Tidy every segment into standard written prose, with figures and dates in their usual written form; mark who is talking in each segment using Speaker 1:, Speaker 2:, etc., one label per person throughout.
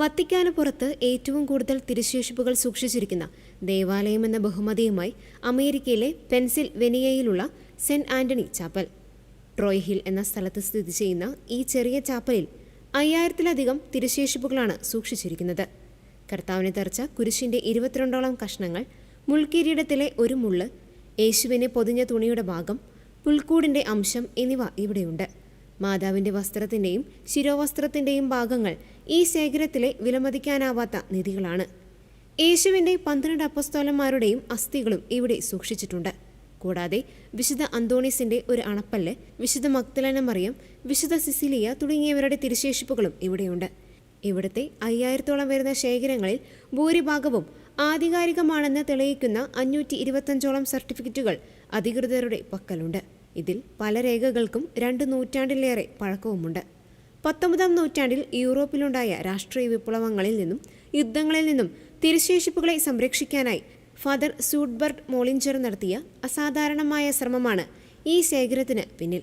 Speaker 1: വത്തിക്കാന് പുറത്ത് ഏറ്റവും കൂടുതൽ തിരുശേഷിപ്പുകൾ സൂക്ഷിച്ചിരിക്കുന്ന ദേവാലയമെന്ന ബഹുമതിയുമായി അമേരിക്കയിലെ പെൻസിൽവേനിയയിലുള്ള saint Anthony chapel. Troy Hill എന്ന സ്ഥലത്ത് സ്ഥിതി ചെയ്യുന്ന ഈ ചെറിയ ചാപ്പലിൽ 5000-ലധികം തിരുശേഷിപ്പുകളാണ് സൂക്ഷിച്ചിരിക്കുന്നത്. കർത്താവിനെ തെറിച്ച കുരിശിന്റെ 22ഓളം കഷ്ണങ്ങൾ, മുൾക്കിരീടത്തിലെ ഒരു മുള്ള്, യേശുവിനെ പൊതിഞ്ഞ തുണിയുടെ ഭാഗം, പുൽക്കൂടിന്റെ അംശം എന്നിവ ഇവിടെയുണ്ട്. മാതാവിന്റെ വസ്ത്രത്തിന്റെയും ശിരോവസ്ത്രത്തിന്റെയും ഭാഗങ്ങൾ ഈ ശേഖരത്തിലെ വിലമതിക്കാനാവാത്ത നിധികളാണ്. യേശുവിന്റെ 12 അപ്പസ്തോലന്മാരുടെയും അസ്ഥികളും ഇവിടെ സൂക്ഷിച്ചിട്ടുണ്ട്. കൂടാതെ വിശുദ്ധ അന്തോണീസിന്റെ ഒരു അണപ്പല്ല്, വിശുദ്ധ മഗ്ദലന മറിയം, വിശുദ്ധ സിസിലിയ തുടങ്ങിയവരുടെ തിരുശേഷിപ്പുകളും ഇവിടെയുണ്ട്. ഇവിടുത്തെ 5000-ഓളം വരുന്ന ശേഖരങ്ങളിൽ ഭൂരിഭാഗവും ആധികാരികമാണെന്ന് തെളിയിക്കുന്ന 525ഓളം സർട്ടിഫിക്കറ്റുകൾ അധികൃതരുടെ പക്കലുണ്ട്. ഇതിൽ പല രേഖകൾക്കും 2 നൂറ്റാണ്ടിലേറെ പഴക്കവുമുണ്ട്. 19-ാം നൂറ്റാണ്ടിൽ യൂറോപ്പിലുണ്ടായ രാഷ്ട്രീയ വിപ്ലവങ്ങളിൽ നിന്നും യുദ്ധങ്ങളിൽ നിന്നും തിരുശേഷിപ്പുകളെ സംരക്ഷിക്കാനായി ഫാദർ സൂഡ്ബർട്ട് മോളിഞ്ചർ നടത്തിയ അസാധാരണമായ ശ്രമമാണ് ഈ ശേഖരത്തിന് പിന്നിൽ.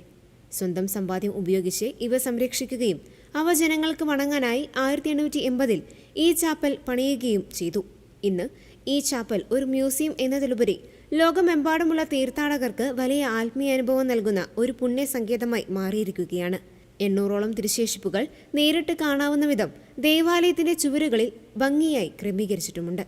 Speaker 1: സ്വന്തം സമ്പാദ്യം ഉപയോഗിച്ച് ഇവ സംരക്ഷിക്കുകയും അവ ജനങ്ങൾക്ക് വണങ്ങാനായി 1880-ൽ ഈ ചാപ്പൽ പണിയുകയും ചെയ്തു. ഇന്ന് ഈ ചാപ്പൽ ഒരു മ്യൂസിയം എന്നതിലുപരി ലോകമെമ്പാടുമുള്ള തീർത്ഥാടകർക്ക് വലിയ ആത്മീയ അനുഭവം നൽകുന്ന ഒരു പുണ്യസങ്കേതമായി മാറിയിരിക്കുകയാണ്. 800ഓളം തിരുശേഷിപ്പുകൾ നേരിട്ട് കാണാവുന്ന വിധം ദേവാലയത്തിന്റെ ചുവരുകളിൽ ഭംഗിയായി ക്രമീകരിച്ചിട്ടുമുണ്ട്.